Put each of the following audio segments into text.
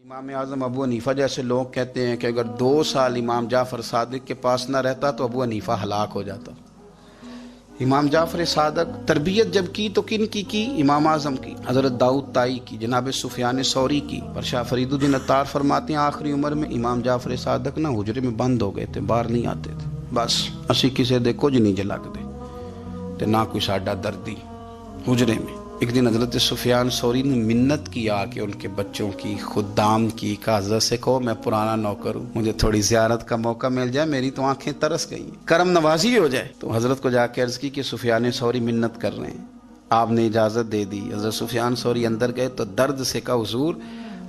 امام اعظم ابو حنیفہ جیسے لوگ کہتے ہیں کہ اگر 2 سال امام جعفر صادق کے پاس نہ رہتا تو ابو حنیفہ ہلاک ہو جاتا۔ امام جعفر صادق تربیت جب کی تو کن کی؟ امام اعظم کی، حضرت داؤد طائی کی، جناب سفیان ثوری کی۔ پر شاہ فرید الدین عطار فرماتے ہیں آخری عمر میں امام جعفر صادق نہ حجرے میں بند ہو گئے تھے، باہر نہیں آتے تھے، بس اسی کسے دے کچھ نہیں جلا دے تے نہ کوئی ساڈا دردی حجرے میں۔ ایک دن حضرت سفیان ثوری نے منت کیا کہ ان کے بچوں کی، خدام کی، کہ حضرت سے کہو میں پرانا نوکر ہوں، مجھے تھوڑی زیارت کا موقع مل جائے، میری تو آنکھیں ترس گئی ہیں، کرم نوازی ہو جائے۔ تو حضرت کو جا کے عرض کی کہ سفیان ثوری منت کر رہے ہیں، آپ نے اجازت دے دی۔ حضرت سفیان ثوری اندر گئے تو درد سے کہا حضور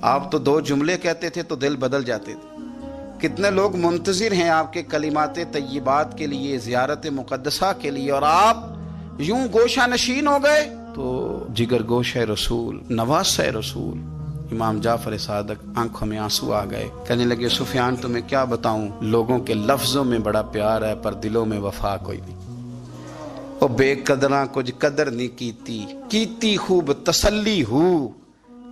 آپ تو 2 جملے کہتے تھے تو دل بدل جاتے تھے، کتنے لوگ منتظر ہیں آپ کے کلمات طیبات کے لیے، زیارت مقدسہ کے لیے، اور آپ یوں گوشہ نشین ہو گئے۔ تو جگر گوشہ رسول، نواسہ رسول امام جعفر صادق آنکھوں میں آنسو آ گئے، کہنے لگے سفیان تمہیں کیا بتاؤں، لوگوں کے لفظوں میں بڑا پیار ہے پر دلوں میں وفا کوئی نہیں، او بے قدراں کچھ قدر نہیں کیتی خوب تسلی ہو،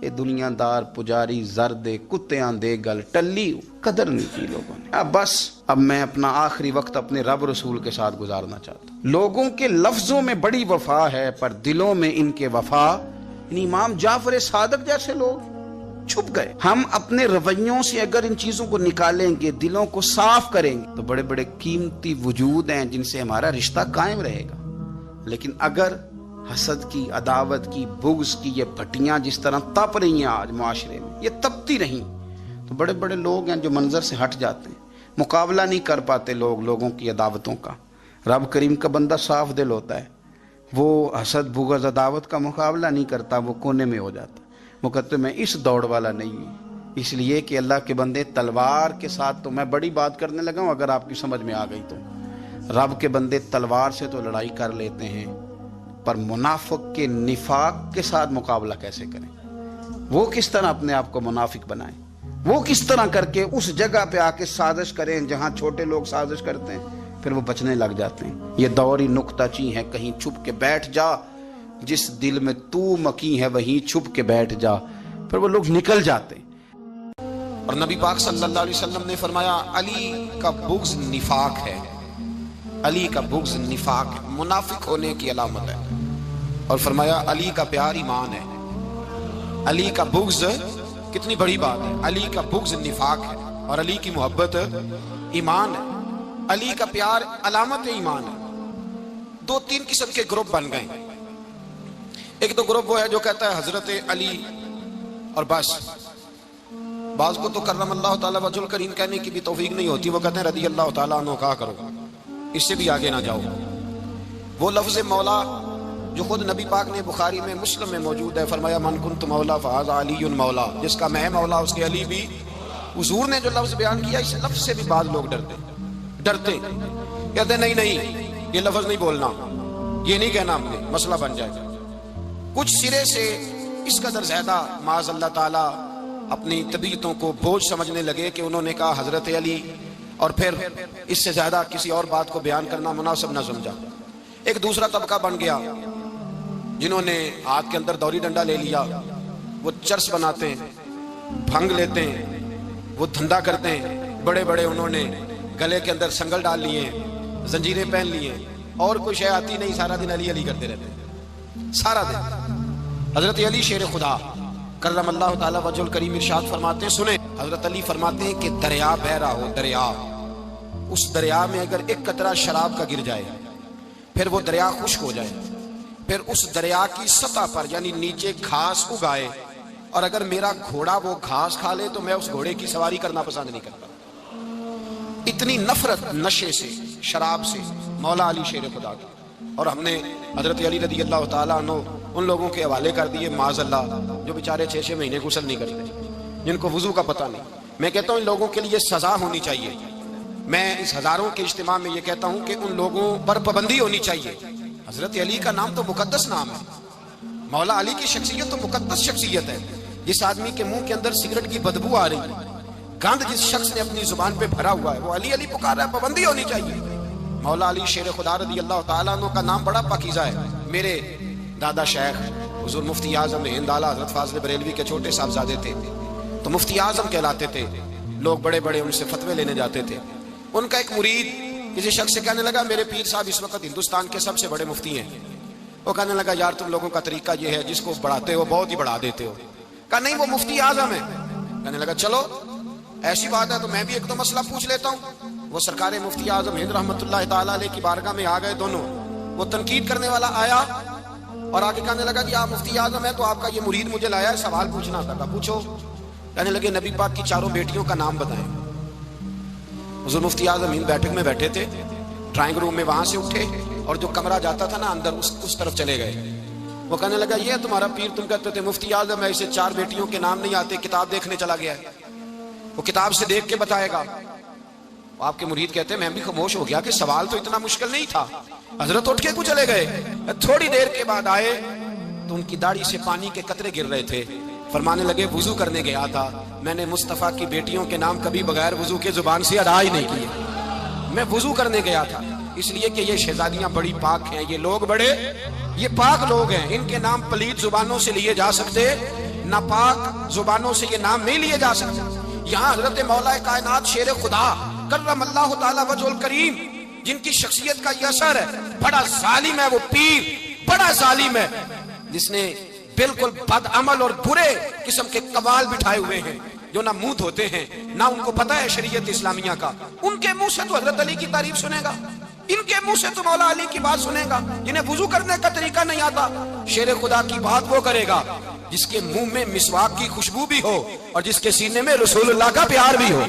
اے دنیا دار پجاری زرد کتیاں دے گل ٹلی، قدر نہیں کی لوگوں نے۔ اب میں اپنا آخری وقت اپنے رب رسول کے ساتھ گزارنا چاہتا ہوں۔ لوگوں کے لفظوں میں بڑی وفا ہے پر دلوں میں ان کے وفا، یعنی امام جعفر صادق جیسے لوگ چھپ گئے۔ ہم اپنے رویوں سے اگر ان چیزوں کو نکالیں گے، دلوں کو صاف کریں گے، تو بڑے بڑے قیمتی وجود ہیں جن سے ہمارا رشتہ قائم رہے گا۔ لیکن اگر حسد کی، عداوت کی، بغض کی یہ بھٹیاں جس طرح تپ رہی ہیں آج معاشرے میں، یہ تپتی رہیں تو بڑے بڑے لوگ ہیں جو منظر سے ہٹ جاتے ہیں، مقابلہ نہیں کر پاتے لوگوں کی عداوتوں کا۔ رب کریم کا بندہ صاف دل ہوتا ہے، وہ حسد بغض عداوت کا مقابلہ نہیں کرتا، وہ کونے میں ہو جاتا۔ وہ کہتے میں اس دوڑ والا نہیں ہوں، اس لیے کہ اللہ کے بندے تلوار کے ساتھ، تو میں بڑی بات کرنے لگا ہوں اگر آپ کی سمجھ میں آ گئی تو، رب کے بندے تلوار سے تو لڑائی کر لیتے ہیں پر منافق کے نفاق کے ساتھ مقابلہ کیسے کریں؟ وہ کس طرح اپنے آپ کو منافق بنائیں؟ وہ کس طرح کر کے اس جگہ پہ آ کے سازش کریں جہاں چھوٹے لوگ سازش کرتے ہیں، پھر وہ بچنے لگ جاتے ہیں۔ یہ دور ہی نکتہ چیں ہے، کہیں چھپ کے بیٹھ جا، جس دل میں تو مکی ہے وہیں چھپ کے بیٹھ جا، پھر وہ لوگ نکل جاتے ہیں۔ اور نبی پاک صلی اللہ علیہ وسلم نے فرمایا علی کا بغض نفاق ہے، علی کا بغض نفاق ہے، منافق ہونے کی علامت ہے۔ اور فرمایا علی کا پیار ایمان ہے، علی کا بغض کتنی بڑی بات ہے، علی کا بغض نفاق ہے اور علی کی محبت ایمان ہے، علی کا پیار علامت ایمان ہے۔ 2-3 قسم کے گروپ بن گئے۔ ایک تو گروپ وہ ہے جو کہتا ہے حضرت علی اور بس، بعض کو تو کرم اللہ تعالیٰ وجہ الکریم کہنے کی بھی توفیق نہیں ہوتی، وہ کہتے ہیں رضی اللہ تعالیٰ عنہ کہا کرو، اس سے بھی آگے نہ جاؤ۔ وہ لفظ مولا جو خود نبی پاک نے بخاری میں، مسلم میں موجود ہے، فرمایا من کنت مولا فہذا علی مولا، جس کا میں مولا اس کے علی بھی۔ حضور نے جو لفظ بیان کیا اس لفظ سے بھی بعض لوگ ڈرتے کہتے نہیں یہ لفظ نہیں بولنا، یہ نہیں کہنا، ہم نے مسئلہ بن جائے گا۔ کچھ سرے سے اس قدر زیادہ معاذ اللہ تعالیٰ اپنی طبیعتوں کو بوجھ سمجھنے لگے کہ انہوں نے کہا حضرت علی، اور پھر اس سے زیادہ کسی اور بات کو بیان کرنا مناسب نہ سمجھا۔ ایک دوسرا طبقہ بن گیا جنہوں نے ہاتھ کے اندر دوری ڈنڈا لے لیا، وہ چرس بناتے ہیں، بھنگ لیتے ہیں، وہ دھندا کرتے ہیں، بڑے بڑے انہوں نے گلے کے اندر سنگل ڈال لیے ہیں، زنجیریں پہن لی ہیں، اور کوئی شے آتی نہیں، سارا دن علی علی کرتے رہتے ہیں سارا دن۔ حضرت علی شیر خدا کرم اللہ تعالیٰ وجہ الکریم ارشاد فرماتے ہیں، سنیں، حضرت علی فرماتے ہیں کہ دریا بہ رہا ہو، دریا، اس دریا میں اگر ایک قطرہ شراب کا گر جائے پھر وہ دریا خشک ہو جائے، پھر اس دریا کی سطح پر یعنی نیچے گھاس اگائے، اور اگر میرا گھوڑا وہ گھاس کھا لے تو میں اس گھوڑے کی سواری کرنا پسند نہیں کرتا۔ اتنی نفرت نشے سے، شراب سے مولا علی شیر خدا کی۔ اور ہم نے حضرت علی رضی اللہ تعالیٰ عنہ ان لوگوں کے حوالے کر دیے معاذ اللہ جو بیچارے 6 مہینے غسل نہیں کرتے، جن کو وضو کا پتہ نہیں۔ میں کہتا ہوں ان لوگوں کے لیے سزا ہونی چاہیے۔ میں اس ہزاروں کے اجتماع میں یہ کہتا ہوں کہ ان لوگوں پر پابندی ہونی چاہیے۔ حضرت علی کا نام تو مقدس نام ہے، مولا علی کی شخصیت تو مقدس شخصیت ہے۔ جس آدمی کے منہ کے اندر سگریٹ کی بدبو آ رہی ہے، گند جس شخص نے اپنی زبان پہ بھرا ہوا ہے، وہ علی علی پکار رہا ہے، پابندی ہونی چاہیے۔ مولا علی شیر خدا رضی اللہ تعالیٰ عنہ کا نام بڑا پاکیزہ ہے۔ میرے دادا شیخ حضور مفتی اعظم ہند اعلیٰ حضرت فاضل بریلوی کے چھوٹے صاحبزادے تھے، تو مفتی اعظم کہلاتے تھے. لوگ بڑے بڑے ان سے فتوے لینے جاتے تھے. ان کا ایک مرید کسی شخص سے کہنے لگا میرے پیر صاحب اس وقت ہندوستان کے سب سے بڑے مفتی ہیں. وہ کہنے لگا یار تم لوگوں کا طریقہ یہ ہے جس کو بڑھاتے ہو بہت ہی بڑھا دیتے ہو. کہا نہیں وہ مفتی اعظم ہے. کہنے لگا چلو ایسی بات ہے تو میں بھی ایک دو مسئلہ پوچھ لیتا ہوں. وہ سرکار مفتی اعظم ہند رحمۃ اللہ تعالی علیہ کی بارگاہ میں آ گئے دونوں. وہ تنقید کرنے والا آیا اور آگے کہنے لگا کہ آپ مفتی اعظم ہیں تو آپ کا یہ مرید مجھے لایا ہے سوال پوچھنا تھا. کہا پوچھو. کہنے لگے نبی پاک کی چاروں بیٹیوں کا نام بتائیں. حضور مفتی اعظم ہند بیٹھک میں بیٹھے تھے, ڈرائنگ روم میں وہاں سے اٹھے اور جو کمرہ جاتا تھا نا اندر اس طرف چلے گئے. وہ کہنے لگا یہ تمہارا پیر, تم کہتے تھے مفتی اعظم ہے, اسے 4 بیٹیوں کے نام نہیں آتے, کتاب دیکھنے چلا گیا ہے, وہ کتاب سے دیکھ کے بتائے گا. آپ کے مرید کہتے ہیں میں بھی خاموش ہو گیا کہ سوال تو اتنا مشکل نہیں تھا. حضرت اٹھ کے کو چلے گئے. تھوڑی دیر کے بعد آئے تو ان کی داڑھی سے پانی کے قطرے گر رہے تھے. فرمانے لگے وضو کرنے گیا تھا, میں نے مصطفیٰ کی بیٹیوں کے نام کبھی بغیر وضو کے زبان سے ادا ہی نہیں کیے. میں وضو کرنے گیا تھا اس لیے کہ یہ شہزادیاں بڑی پاک ہیں, یہ لوگ بڑے یہ پاک لوگ ہیں, ان کے نام پلید زبانوں سے لیے جا سکتے, ناپاک زبانوں سے یہ نام نہیں لیے جا سکتے. یہاں حضرت مولا کائنات شیر خدا کرم اللہ تعالی وجہ الکریم جن کی شخصیت کا یہ اثر ہے, بڑا ظالم ہے وہ پیر, بڑا ظالم ہے جس نے بالکل بد عمل اور برے قسم کے قوال بٹھائے ہوئے ہیں جو نہ منہ دھوتے ہیں نہ ان کو پتہ ہے شریعت اسلامیہ کا. ان کے منہ سے تو حضرت علی کی تعریف سنے گا, ان کے منہ سے تو مولا علی کی بات سنے گا. جنہیں وضو کرنے کا طریقہ نہیں آتا, شیر خدا کی بات وہ کرے گا جس کے منہ میں مسواک کی خوشبو بھی ہو اور جس کے سینے میں رسول اللہ کا پیار بھی ہو.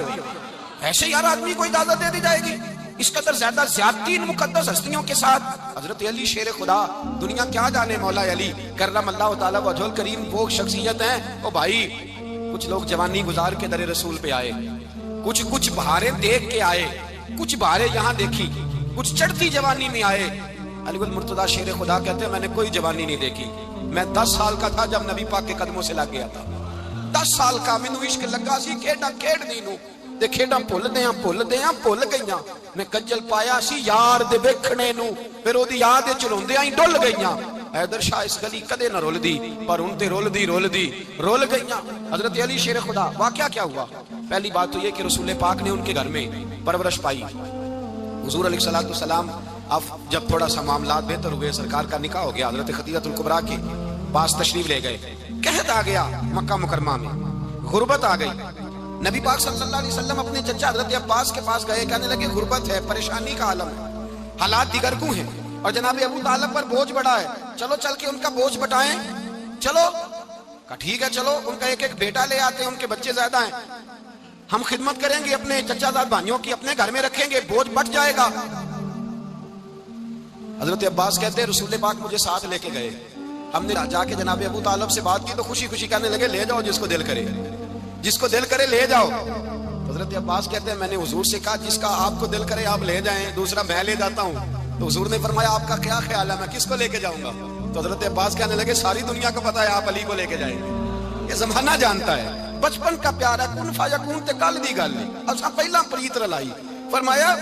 ایسے یار آدمی کو اجازت دے دی جائے گی؟ اس قدر زیادہ زیادتی ان مقدس ہستیوں کے ساتھ. حضرت علی شیر خدا, دنیا کیا جانے مولا علی کرم اللہ تعالی وجہ الکریم وہ شخصیت ہیں. او بھائی کچھ لوگ جوانی گزار کے در رسول پہ آئے, کچھ بہاریں دیکھ کے آئے, کچھ بہاریں یہاں دیکھی, کچھ چڑھتی جوانی میں آئے. علی المرتضیٰ شیر خدا کہتے ہیں میں نے کوئی جوانی نہیں دیکھی. میں 10 سال کا تھا جب نبی پاک کے قدموں سے لگ گیا تھا. 10 سال کا مینوں عشق لگا سی, کھیڈاں کھیڈنی نوں تے کھیڈاں بھل گئیاں. میں کجل پایا سی یار دے ویکھنے نوں, پھر او دی یاد وچ روندیاں ہی ڈل گئیاں. حیدر شاہ اس گلی کدے نہ رول دی پر ان تے رول گئیاں. حضرت علی شیر خدا واقعہ کیا ہوا؟ پہلی بات تو یہ کہ رسول پاک نے ان کے گھر میں پرورش پائی. حضور علیہ الصلوۃ والسلام اب جب تھوڑا سا معاملات بہتر ہوئے, سرکار کا نکاح ہو گیا, حضرت خدیجہ الکبریٰ کے پاس تشریف لے گئے. قحط آ گیا مکہ مکرمہ میں, غربت آ گئی. نبی پاک صلی اللہ علیہ وسلم اپنے چچا حضرت عباس کے پاس گئے, کہنے لگے غربت ہے, پریشانی کا عالم ہے, حالات دیگر کو ہیں اور جناب ابو طالب پر بوجھ بڑا ہے, چلو چل کے ان کا بوجھ بٹائیں. چلو کہا ٹھیک ہے, چلو ان کا ایک بیٹا لے آتے ہیں, ان کے بچے زیادہ ہیں, ہم خدمت کریں گے اپنے چچا زاد بھائیوں کی, اپنے گھر میں رکھیں گے, بوجھ بٹ جائے گا. حضرت عباس کہتے ہیں رسول پاک مجھے ساتھ لے کے گئے. ہم نے جا کے جناب ابو طالب سے بات کی تو خوشی خوشی کہنے لگے لے جاؤ جس کو دل کرے, جس کو دل کرے لے جاؤ. حضرت عباس کہتے ہیں میں نے حضور سے کہا جس کا آپ کو دل کرے آپ لے جائیں, دوسرا میں لے جاتا ہوں. تو حضور نے فرمایا آپ کا کیا خیال ہے, میں کس کو لے کے جاؤں گا؟ تو حضرت عباس کہنے لگے ساری دنیا کو پتا ہے آپ علی کو لے کے جائیں گے, یہ زمانہ جانتا ہے, بچپن کا پیار ہے, کن فیکون تے گل دی گل نہیں. اب پہلا پریت رلائی, فرمایا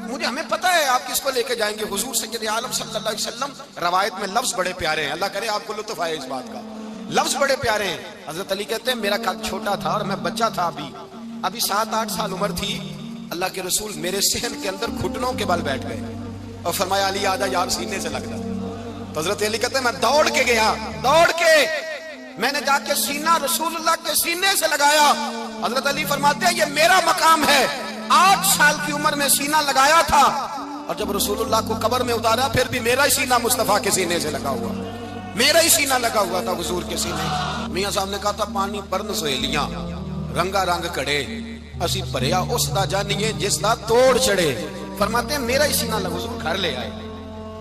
مجھے ہمیں پتہ ہے آپ کس کو لے کے جائیں گے. حضور سید عالم صلی اللہ علیہ وسلم, روایت میں لفظ بڑے پیارے ہیں, اللہ کرے آپ کو لطف آئے اس بات کا, لفظ بڑے پیارے ہیں. حضرت علی کہتے ہیں میرا قد چھوٹا تھا اور میں بچہ تھا, ابھی 7-8 سال عمر تھی. اللہ کے رسول میرے صحن کے اندر گھٹنوں کے بل بیٹھ گئے اور فرمایا علی آجا یار سینے سے لگ جا. تو حضرت علی کہتے ہیں میں دوڑ کے گیا, دوڑ کے میں نے جا کے سینہ رسول اللہ کے سینے سے لگایا. حضرت علی فرماتے ہیں یہ میرا مقام ہے, 8 سال کی عمر میں سینہ لگایا تھا اور جب رسول اللہ کو قبر میں اتارا پھر بھی میرا ہی سینہ مصطفیٰ کے سینے سے لگا ہوا, میرا ہی سینہ لگا ہوا تھا حضور کے سینے. میاں صاحب نے کہا تھا پانی پرن سہیلیاں رنگا رنگ کڑے, اسی بھریا اس دا جانیے جس دا توڑ چڑھے. فرماتے ہیں میرا ہی سینہ لگا, حضور گھر لے آئے.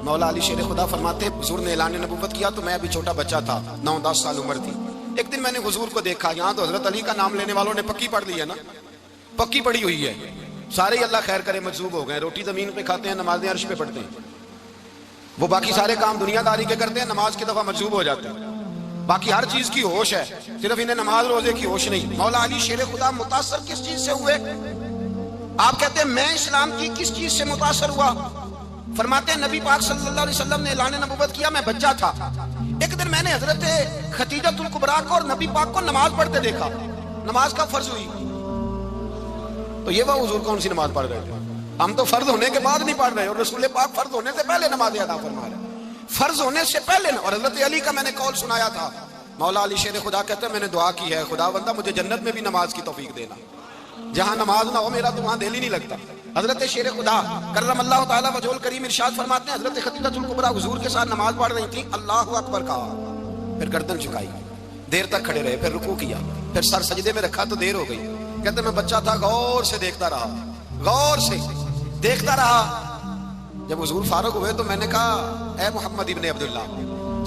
مولا علی شیر خدا فرماتے ہیں حضور نے اعلان نبوت کیا تو میں ابھی چھوٹا بچہ تھا, 9-10 سال عمر تھی. ایک دن میں نے حضور کو دیکھا, یہاں تو حضرت علی کا نام لینے والوں نے پکی پڑھ لی ہے نا, پکی پڑی ہوئی ہے, سارے اللہ خیر کرے مجذوب ہو گئے, روٹی زمین پہ کھاتے ہیں, نمازیں عرش پہ پڑھتے ہیں. وہ باقی سارے کام دنیا داری کے کرتے ہیں, نماز کی دفعہ مجذوب ہو جاتے ہیں. باقی ہر چیز کی ہوش ہے, صرف انہیں نماز روزے کی ہوش نہیں. مولا علی شیر خدا متاثر کس چیز سے ہوئے؟ آپ کہتے ہیں میں اسلام کی کس چیز سے متاثر ہوا؟ فرماتے ہیں نبی پاک صلی اللہ علیہ وسلم نے اعلان نبوت کیا, میں بچہ تھا. ایک دن میں نے حضرت خدیجہ الکبریٰ کو اور نبی پاک کو نماز پڑھتے دیکھا. نماز کب فرض ہوئی؟ تو یہ وہ حضور کون سی نماز پڑھ رہے تھے؟ ہم تو فرض ہونے کے بعد نہیں پڑھ رہے، اور رسول پاک فرض ہونے سے پہلے نماز ادا فرما رہے، فرض ہونے سے پہلے۔ اور حضرت علی کا میں نے قول سنایا تھا، مولا علی شیر خدا کہتے ہیں میں نے دعا کی ہے، خدا بندہ مجھے جنت میں بھی نماز کی توفیق دینا، جہاں نماز نہ ہو میرا تو وہاں دل ہی نہیں لگتا۔ حضرت شیر خدا کرم اللہ تعالیٰ وجہ الکریم ارشاد فرماتے ہیں حضرت خدیجہ الکبریٰ حضور کے ساتھ نماز پڑھ رہی تھی، اللہ اکبر کہا، پھر گردن جھکائی، دیر تک کھڑے رہے، پھر رکوع کیا، پھر سر سجدے میں رکھا تو دیر ہو گئی۔ کہتے میں بچہ تھا، غور سے دیکھتا رہا، غور سے دیکھتا رہا۔ جب حضور فارغ ہوئے تو میں نے کہا اے محمد ابن عبداللہ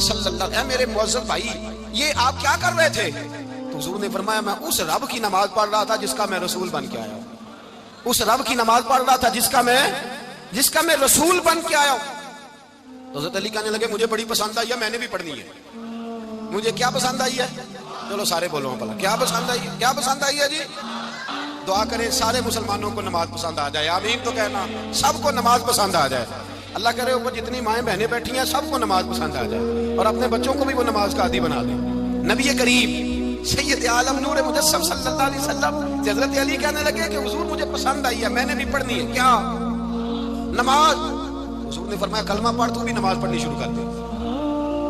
صلی اللہ علیہ، اے میرے معزز بھائی یہ آپ کیا کر رہے تھے؟ تو حضور نے فرمایا میں اس رب کی نماز پڑھ رہا تھا جس کا میں رسول بن کے آیا ہوں، اس رب کی نماز پڑھ رہا تھا جس کا میں رسول بن کے آیا ہوں۔ تو حضرت علی کہنے لگے مجھے بڑی پسند آئی ہے، میں نے بھی پڑھنی ہے۔ مجھے کیا پسند آئی ہے؟ چلو سارے بولو بھلا کیا پسند آئی ہے؟ کیا پسند آئی ہے جی؟ دعا کریں سارے مسلمانوں کو نماز پسند آ جائے، آمین تو کہنا، سب کو نماز پسند آ جائے۔ اللہ کرے اوپر جتنی مائیں بہنیں بیٹھی ہیں سب کو نماز پسند آ جائے، اور اپنے بچوں کو بھی وہ نماز کا عادی بنا دیں۔ نبی کریم سید عالم نور مجسم صلی اللہ علیہ وسلم حضرت علی کہنے لگے کہ حضور مجھے پسند آئی ہے، میں نے بھی پڑھنی ہے، کیا؟ نماز۔ حضور نے فرمایا کلمہ پڑھ، تو بھی نماز پڑھنی شروع کر دے۔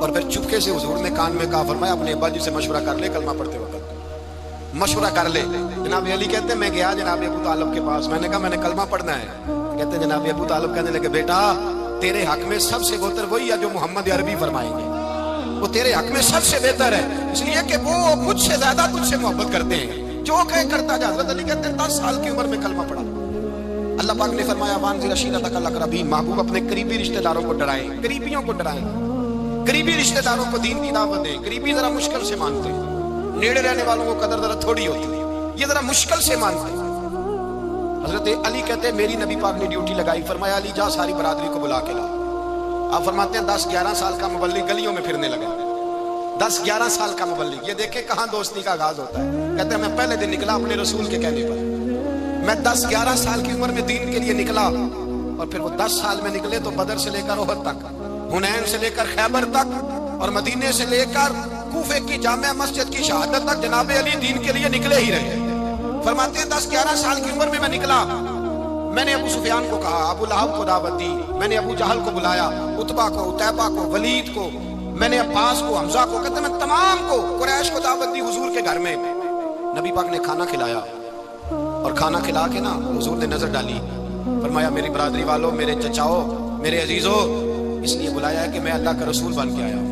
اور پھر چپکے سے حضور نے کان میں کہا، فرمایا اپنے ابا جی سے مشورہ کر لے کلمہ پڑھتے وقت، مشورہ کر لے۔ جناب علی کہتے ہیں میں گیا جناب ابو طالب کے پاس، میں نے کہا میں نے کلمہ پڑھنا ہے۔ کہتے ہیں جناب ابو طالب کہنے لگے بیٹا تیرے حق میں سب سے بہتر وہی ہے جو محمد عربی فرمائیں گے، وہ تیرے حق میں سب سے بہتر ہے، اس لیے کہ وہ مجھ سے زیادہ تجھ سے محبت کرتے ہیں، جو کہ کرتا جا۔ حضرت علی کہتے ہیں 10 سال کی عمر میں کلمہ پڑھا۔ اللہ پاک نے فرمایا وانذر عشیرتک الاقربین، محبوب اپنے قریبی رشتہ داروں کو ڈرائیں، قریبیوں کو ڈرائیں، قریبی رشتہ داروں کو دین کی دعوت دیں۔ قریبی ذرا مشکل سے مانتے ہیں، نیڑے رہنے والوں کو قدر ذرا تھوڑی ہوتی ہے، یہ ذرا مشکل سے مانتے ہیں۔ حضرت علی کہتے ہیں میری نبی پاک نے ڈیوٹی لگائی، فرمایا علی جا ساری برادری کو بلا کے لا۔ آپ فرماتے ہیں 10-11 سال کا مبلغ گلیوں میں پھرنے لگا، 10-11 سال کا مبلغ، یہ دیکھیں کہاں دوستی کا آغاز ہوتا ہے۔ کہتے ہیں میں پہلے دن نکلا اپنے رسول کے کہنے پر، میں 10-11 سال کی عمر میں دین کے لیے نکلا، اور پھر وہ 10 سال میں نکلے تو بدر سے لے کر احد تک، حنین سے لے کر خیبر تک، اور مدینے سے لے کر کوفے کی جامع مسجد کی شہادت تک جناب علی دین کے لیے نکلے ہی رہے۔ فرماتے ہیں 10-11 سال کی عمر میں نکلا، میں نے ابو سفیان کو کہا، ابو لہب کو دعوت دی، میں نے ابو جہل کو بلایا، عتبہ کو، عتیبہ کو، ولید کو، میں نے عباس کو، حمزہ کو، کہتے ہیں میں تمام کو، قریش کو دعوت دی حضور کے گھر میں۔ نبی پاک نے کھانا کھلایا، اور کھانا کھلا کے نا حضور نے نظر ڈالی، فرمایا میری برادری والوں، میرے چچاؤ، میرے عزیزوں، اس لیے بلایا ہے کہ میں اللہ کا رسول بن کے آیا ہوں،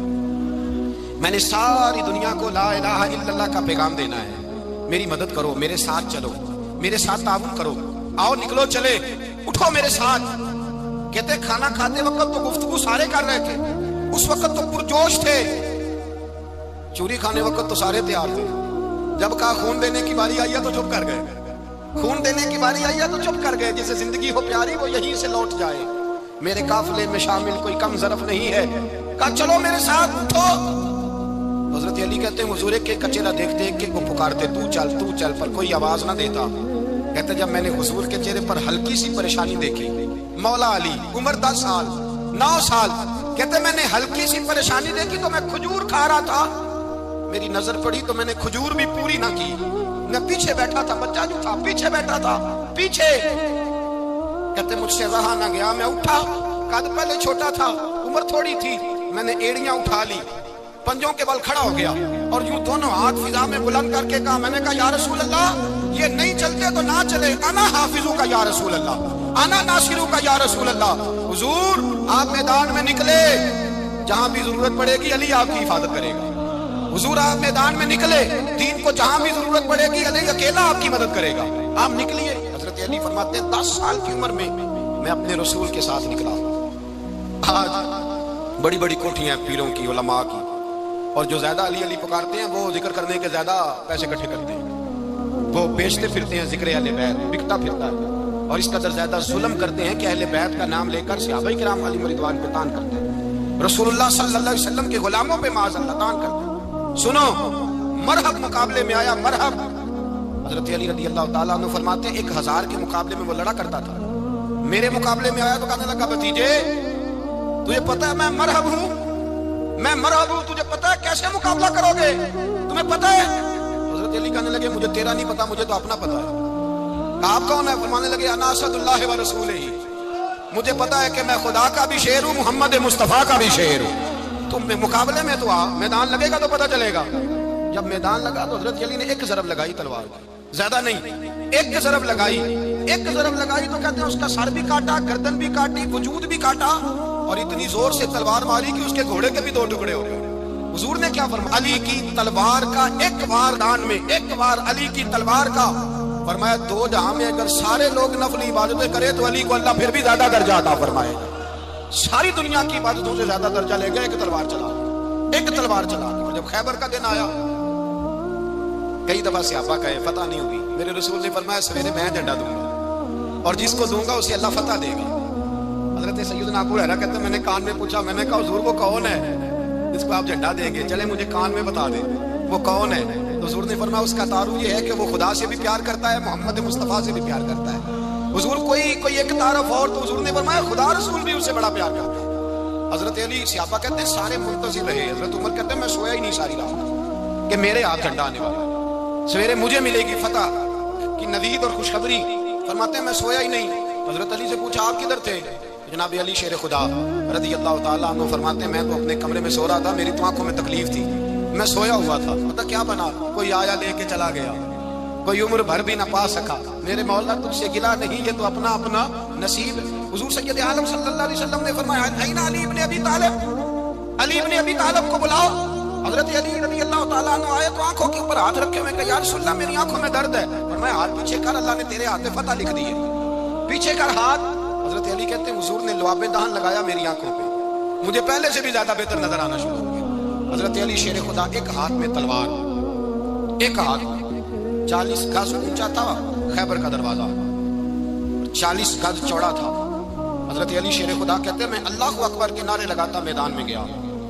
میں نے ساری دنیا کو لا الہ الا اللہ کا پیغام دینا ہے، میری مدد کرو، میرے ساتھ چلو، میرے ساتھ تعاون کرو، آؤ نکلو چلے، اٹھو میرے ساتھ۔ کہتے کھانا کھاتے وقت تو گفتگو سارے کر رہے تھے، اس وقت تو پرجوش تھے، چوری کھانے وقت تو سارے تیار تھے، جب کہا خون دینے کی باری آئی ہے تو چپ کر گئے، خون دینے کی باری آئی ہے تو چپ کر گئے، جسے زندگی ہو پیاری وہ یہیں سے لوٹ جائے، میرے قافلے میں شامل کوئی کم ظرف نہیں ہے، کہا چلو میرے ساتھ اٹھو۔ حضرت علی کہتے ہیں حضور کے کچیرا دیکھتے ایک کو پکارتے تو چل پر کوئی آواز نہ دیتا۔ کہتے جب میں نے حضور کے چہرے پر ہلکی سی پریشانی دیکھی، مولا علی عمر 10 سال 9 سال، کہتے میں نے ہلکی سی پریشانی دیکھی تو میں کھجور کھا رہا تھا، میری نظر پڑی تو میں نے کھجور بھی پوری نہ کی، میں پیچھے بیٹھا تھا، بچہ جو تھا پیچھے بیٹھا تھا پیچھے، کہتے مجھ سے رہا نہ گیا، میں اٹھا، قد پہلے چھوٹا تھا عمر تھوڑی تھی، میں نے ایڑیاں اٹھا لی، پنجوں کے بل کھڑا ہو گیا، اور یوں دونوں ہاتھ فضا میں بلند کر کے کہا، میں نے کہا یا رسول اللہ یہ نہیں چلتے تو نہ چلے، انا حافظو کا یا رسول اللہ، انا ناصرو کا یا رسول اللہ۔ حضور آپ میدان میں نکلے، جہاں بھی ضرورت پڑے گی علی آپ کی حفاظت کرے گا، حضور آپ میدان میں نکلے، دین کو جہاں بھی ضرورت پڑے گی علی اکیلا آپ کی مدد کرے گا، آپ نکلیے۔ حضرت علی فرماتے ہیں 10 سال کی عمر میں میں اپنے رسول کے ساتھ نکلا۔ آج بڑی بڑی کوٹھیاں پیروں کی، علماء کی، اور جو زیادہ علی علی پکارتے ہیں وہ ذکر کرنے کے زیادہ پیسے اکٹھے کرتے ہیں، وہ بیچتے پھرتے ہیں ذکر اہل بیت، بکتا پھرتا ہے، اور اس قدر زیادہ ظلم کرتے ہیں کہ اہل بیت کا نام لے کر صحابہ کرام علیہم رضوان پہ تان کرتے ہیں، رسول اللہ صلی اللہ علیہ وسلم کے غلاموں پہ معاذ اللہ تان کرتے ہیں۔ سنو، مرحب مقابلے میں آیا، مرحب۔ حضرت علی رضی اللہ تعالیٰ عنہ فرماتے ہیں 1000 کے مقابلے میں وہ لڑا کرتا تھا، میرے مقابلے میں آیا تو کہنے لگا بھتیجے تجھے پتہ ہے میں مرحب ہوں، میں مرحب ہوں، تجھے پتہ ہے کیسے مقابلہ کرو گے، تمہیں پتہ ہے؟ حضرت علی کہنے لگے مجھے تیرا نہیں پتا، مجھے تو اپنا پتا ہے۔ کہا آپ کون ہے؟ فرمانے لگے انا اسد اللہ و رسولہ، مجھے پتا ہے کہ میں خدا کا بھی شیر ہوں، محمد مصطفیٰ کا بھی شیر ہوں۔ تم مقابلے میں تو آ، میدان لگے گا تو پتہ چلے گا۔ جب میدان لگا تو حضرت علی نے ایک ضرب لگائی تلوار کی، زیادہ نہیں، ایک ضرب لگائی۔ ایک ضرب لگائی تو کہتے ہیں اس کا سر بھی کاٹا، گردن بھی کاٹی، وجود بھی کاٹا، اور اتنی زور سے تلوار ماری کہ اس کے گھوڑے کے بھی دو ٹکڑے ہو گئے۔ حضور نے کیا فرمایا؟ علی کی تلوار کا ایک وار دان میں، ایک وار علی کی تلوار کا، فرمایا دو جہاں میں اگر سارے لوگ نفل عبادتیں کرے تو علی کو اللہ پھر بھی زیادہ درجہ عطا فرمائے گا۔ ساری دنیا کی عبادتوں سے زیادہ درجہ لے گا ایک تلوار چلا، ایک تلوار چلا۔ اور جب خیبر کا دن آیا، کئی دفعہ صحابہ کہے فتح نہیں ہوگی، میرے رسول نے فرمایا سویرے میں جھنڈا دوں گا اور جس کو دوں گا اسے اللہ فتح دے گا۔ حضرت سیدنا ابو ہریرہ کہتے ہیں میں نے کان میں پوچھا، میں نے کہا حضور وہ کون ہے جس کو آپ جھنڈا دیں گے؟ چلے مجھے کان میں بتا دیں وہ کون ہے۔ تو حضور نے فرمایا اس کا تعارف یہ ہے کہ وہ خدا سے بھی پیار کرتا ہے، محمد مصطفیٰ سے بھی پیار کرتا ہے۔ حضور کوئی ایک تعارف اور، تو حضور نے فرمایا خدا رسول بھی اس سے بڑا پیار کرتا ہے۔ حضرت علی صحابہ کہتے ہیں سارے منتظر رہے۔ حضرت عمر کہتے ہیں میں سویا ہی نہیں ساری رات کہ میرے ہاتھ جھنڈا آنے والا ہے، سویرے مجھے ملے گی فتح کی نوید اور خوشخبری۔ فرماتے ہیں میں سویا ہی نہیں۔ حضرت علی سے پوچھا آپ کدھر تھے؟ جناب علی شیر خدا رضی اللہ تعالیٰ عنہ فرماتے ہیں میں تو اپنے کمرے میں سو رہا تھا، میری تو آنکھوں میں تکلیف تھی، میں سویا ہوا تھا، پتہ کیا بنا، کوئی آیا لے کے چلا گیا، کوئی عمر بھر بھی نہ پا سکا۔ میرے مولا تجھ سے گلا نہیں، یہ تو اپنا اپنا نصیب۔ حضور سید عالم صلی اللہ علیہ وسلم نے فرمایا این علی ابن ابی طالب، علی ابن ابی طالب کو بلاؤ۔ حضرت علی رضی اللہ تعالیٰ عنہ آئے تو آنکھوں کے اوپر ہاتھ رکھے ہوئے کہ یا رسول اللہ میری آنکھوں میں درد ہے۔ فرمایا ہاتھ پیچھے کر، اللہ نے تیرے ہاتھ میں فتح لکھ دی ہے، پیچھے کر ہاتھ۔ حضرت علی کہتے ہیں حضور نے لعاب دہن لگایا میری آنکھوں پہ، مجھے پہلے سے بھی زیادہ بہتر نظر آنا شروع ہو گیا۔ حضرت علی شیر خدا، ایک ہاتھ میں تلوار، ایک ہاتھ 40 گز اونچا تھا خیبر کا دروازہ، 40 گز چوڑا تھا۔ حضرت علی شیر خدا کہتے ہیں میں اللہ اکبر کے نعرے لگاتا میدان میں گیا،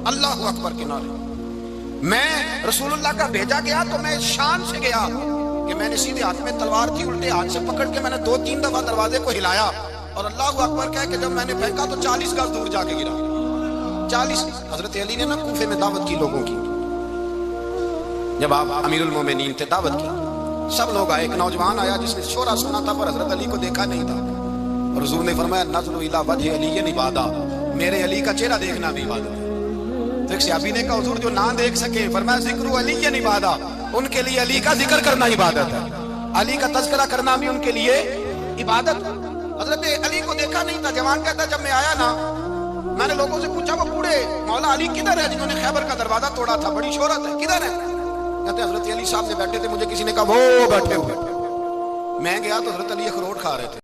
اللہ اکبر کے نعرے۔ میں رسول اللہ کا بھیجا گیا تو میں شان سے گیا کہ میں نے سیدھے ہاتھ میں تلوار تھی، الٹے ہاتھ سے پکڑ کے میں نے 2-3 دفعہ دروازے کو ہلایا اور اللہ اکبر کہہ کہ جب میں نے پھینکا تو 40 گز دور جا کے گرا، 40۔ حضرت علی نے نا کوفے میں دعوت کی لوگوں کی، جب آپ امیر المومنین تھے، دعوت کی، سب لوگ آئے۔ ایک نوجوان آیا جس نے شورا سنا تھا پر حضرت علی کو دیکھا نہیں تھا، اور حضور نے فرمایا نظر الی وجہ علی عبادہ، میرے علی کا چہرہ دیکھنا بھی عبادت ہے۔ تو ایک صحابی نے کہا حضور جو نہ دیکھ سکے، فرمایا ذکر علی عبادہ، ان کے لیے علی کا ذکر کرنا عبادت ہے، علی کا تذکرہ کرنا بھی ان کے لیے عبادت۔ حضرت علی کو دیکھا نہیں تھا۔ جوان کہتا جب میں آیا نا، میں نے لوگوں سے پوچھا وہ بوڑھے مولا علی کدھر ہے جنہوں نے خیبر کا دروازہ توڑا تھا، بڑی شہرت ہے، کدھر ہے؟ کہتے حضرت علی صاحب نے بیٹھے تھے، مجھے کسی نے کہا وہ بیٹھے ہوئے۔ میں گیا تو حضرت علی اخروٹ کھا رہے تھے۔